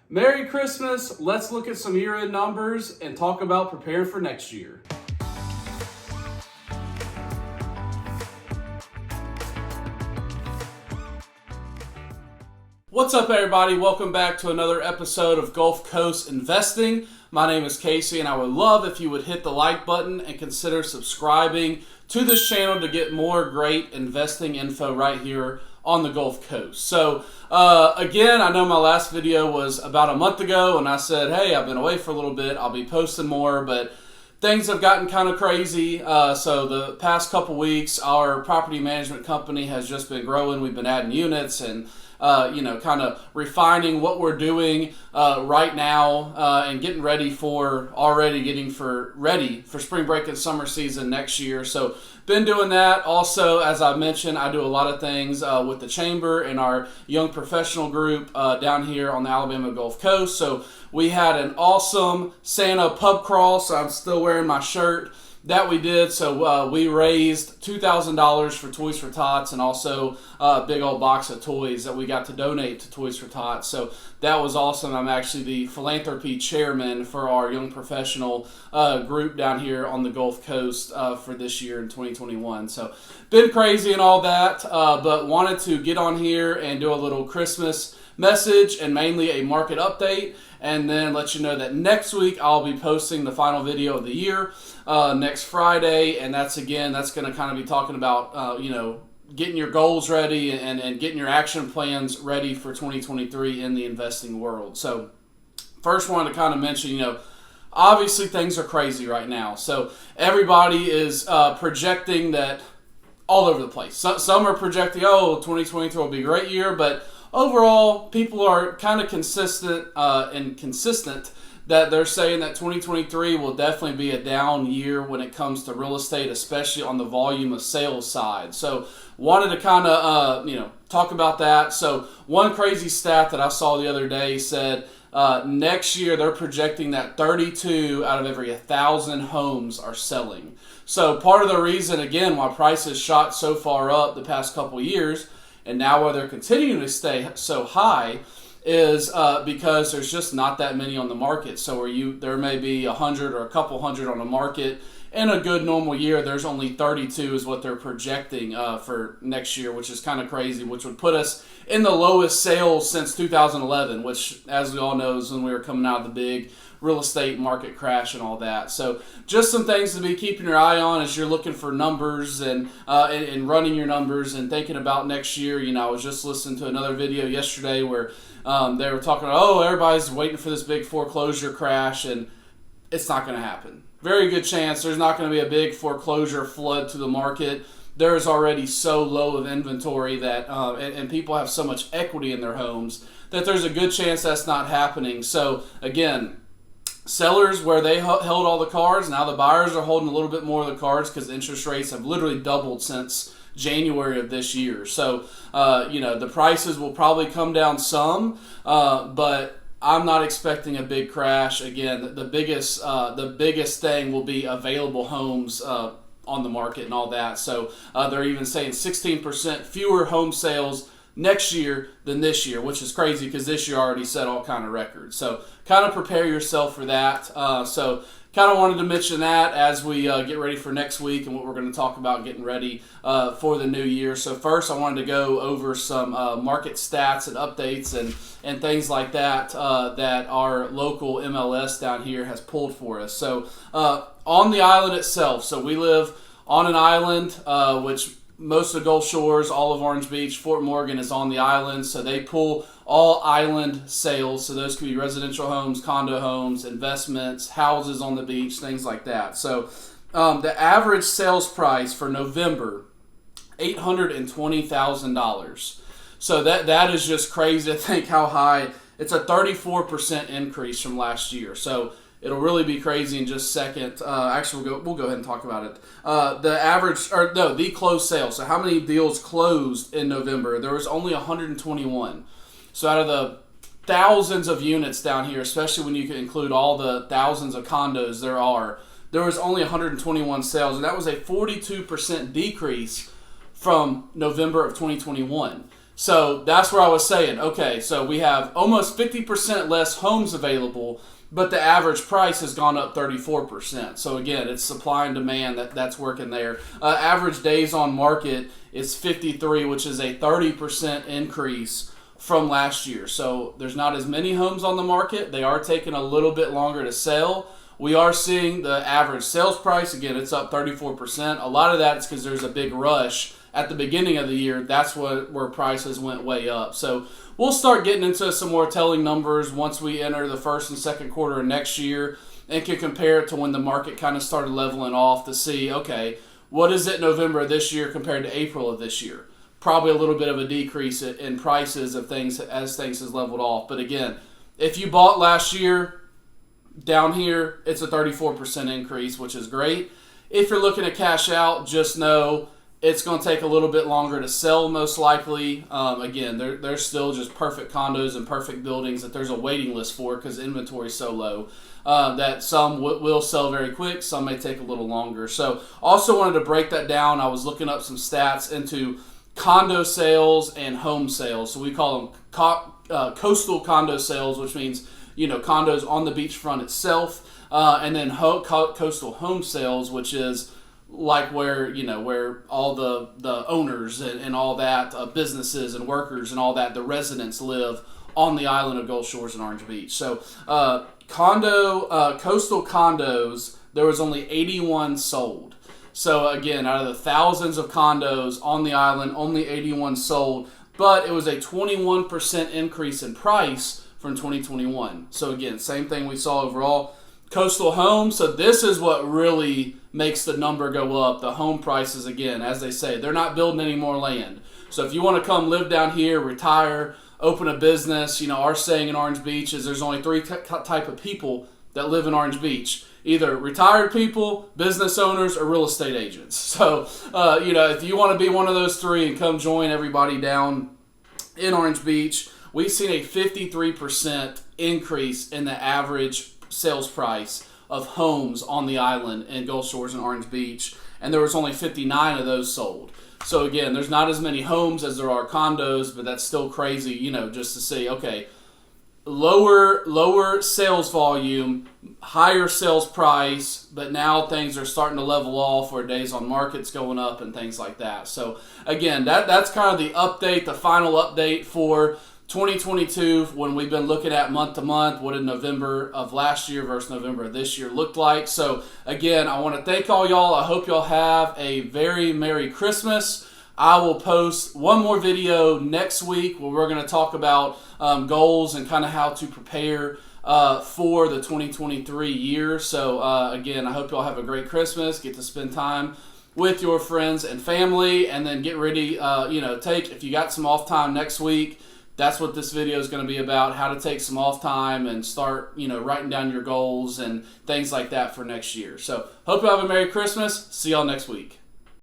Merry Christmas. Let's look at some year-end numbers and talk about preparing for next year. What's up, everybody? Welcome back to another episode of Gulf Coast Investing. My name is Casey, and I would love if you would hit the like button and consider subscribing to this channel to get more great investing info right here on the Gulf Coast. So again, I know my last video was about a month ago, and I said, hey, I've been away for a little bit. I'll be posting more, but things have gotten kind of crazy. So the past couple weeks, our property management company has just been growing. We've been adding units and kind of refining what we're doing right now and getting ready for spring break and summer season next year. So been doing that. Also, as I mentioned, I do a lot of things with the chamber and our young professional group down here on the Alabama Gulf Coast. So we had an awesome Santa pub crawl. So I'm still wearing my shirt that we did. So we raised $2,000 for Toys for Tots, and also a big old box of toys that we got to donate to Toys for Tots. So that was awesome. I'm actually the philanthropy chairman for our young professional group down here on the Gulf Coast for this year in 2021. So been crazy and all that, but wanted to get on here and do a little Christmas message and mainly a market update, and then let you know that next week I'll be posting the final video of the year next Friday, and that's going to kind of be talking about getting your goals ready and getting your action plans ready for 2023 in the investing world. So first wanted to kind of mention, obviously things are crazy right now. So everybody is projecting that all over the place. Some are projecting, 2023 will be a great year, but overall, people are kind of consistent that they're saying that 2023 will definitely be a down year when it comes to real estate, especially on the volume of sales side. So wanted to kind of talk about that. So one crazy stat that I saw the other day said next year they're projecting that 32 out of every 1,000 homes are selling. So part of the reason, again, why prices shot so far up the past couple years, and now why they're continuing to stay so high, is because there's just not that many on the market. So there may be 100 or a couple hundred on the market. In a good normal year, there's only 32 is what they're projecting for next year, which is kind of crazy, which would put us in the lowest sales since 2011, which, as we all know, is when we were coming out of the big real estate market crash and all that. So just some things to be keeping your eye on as you're looking for numbers and running your numbers and thinking about next year. I was just listening to another video yesterday where they were talking about, everybody's waiting for this big foreclosure crash, and it's not going to happen. Very good chance there's not going to be a big foreclosure flood to the market. There's already so low of inventory that and people have so much equity in their homes that there's a good chance that's not happening. So again, sellers, where they held all the cards, now the buyers are holding a little bit more of the cards because interest rates have literally doubled since January of this year. So, the prices will probably come down some, but I'm not expecting a big crash. Again, the biggest thing will be available homes on the market and all that. So they're even saying 16% fewer home sales next year than this year, which is crazy because this year already set all kind of records. So kind of prepare yourself for that. So kind of wanted to mention that as we get ready for next week and what we're going to talk about getting ready for the new year. So first, I wanted to go over some market stats and updates and things like that that our local MLS down here has pulled for us. So on the island itself, so we live on an island, which most of the Gulf Shores, all of Orange Beach, Fort Morgan is on the island, so they pull all island sales. So those could be residential homes, condo homes, investments, houses on the beach, things like that. So the average sales price for November, $820,000. So that is just crazy to think how high. It's a 34% increase from last year. So it'll really be crazy in just a second. Actually, we'll go ahead and talk about it. The closed sales. So how many deals closed in November? There was only 121. So out of the thousands of units down here, especially when you can include all the thousands of condos there was only 121 sales, and that was a 42% decrease from November of 2021. So that's where I was saying, okay, so we have almost 50% less homes available, but the average price has gone up 34%. So again, it's supply and demand that's working there. Average days on market is 53, which is a 30% increase from last year. So there's not as many homes on the market. They are taking a little bit longer to sell. We are seeing the average sales price, again, it's up 34%. A lot of that is because there's a big rush at the beginning of the year. That's where prices went way up. So we'll start getting into some more telling numbers once we enter the first and second quarter of next year and can compare it to when the market kind of started leveling off to see, okay, what is it November of this year compared to April of this year? Probably a little bit of a decrease in prices of things as things has leveled off. But again, if you bought last year, down here, it's a 34% increase, which is great. If you're looking to cash out, just know it's going to take a little bit longer to sell, most likely. Again, there's still just perfect condos and perfect buildings that there's a waiting list for because inventory is so low that some will sell very quick, some may take a little longer. So also wanted to break that down. I was looking up some stats into condo sales and home sales. So we call them coastal condo sales, which means condos on the beachfront itself, and then coastal home sales, which is like where all the owners and all that, businesses and workers and all that, the residents live on the island of Gulf Shores and Orange Beach. So coastal condos, there was only 81 sold. So again, out of the thousands of condos on the island, only 81 sold, but it was a 21% increase in price from 2021. So again, same thing we saw overall. Coastal homes, so this is what really makes the number go up. The home prices, again, as they say, they're not building any more land. So if you want to come live down here, retire, open a business, our saying in Orange Beach is there's only three type of people that live in Orange Beach. Either retired people, business owners, or real estate agents. So, if you want to be one of those three and come join everybody down in Orange Beach, we've seen a 53% increase in the average sales price of homes on the island in Gulf Shores and Orange Beach, and there was only 59 of those sold. So again, there's not as many homes as there are condos, but that's still crazy, just to see, okay, lower sales volume, higher sales price, but now things are starting to level off where days on market's going up and things like that. So again, that's kind of the update, the final update for 2022 when we've been looking at month to month, what did November of last year versus November of this year look like. So again, I want to thank all y'all. I hope y'all have a very Merry Christmas. I will post one more video next week where we're going to talk about goals and kind of how to prepare for the 2023 year. So again, I hope y'all have a great Christmas, get to spend time with your friends and family, and then get ready, if you got some off time next week, that's what this video is going to be about, how to take some off time and start, writing down your goals and things like that for next year. So hope you have a Merry Christmas. See y'all next week.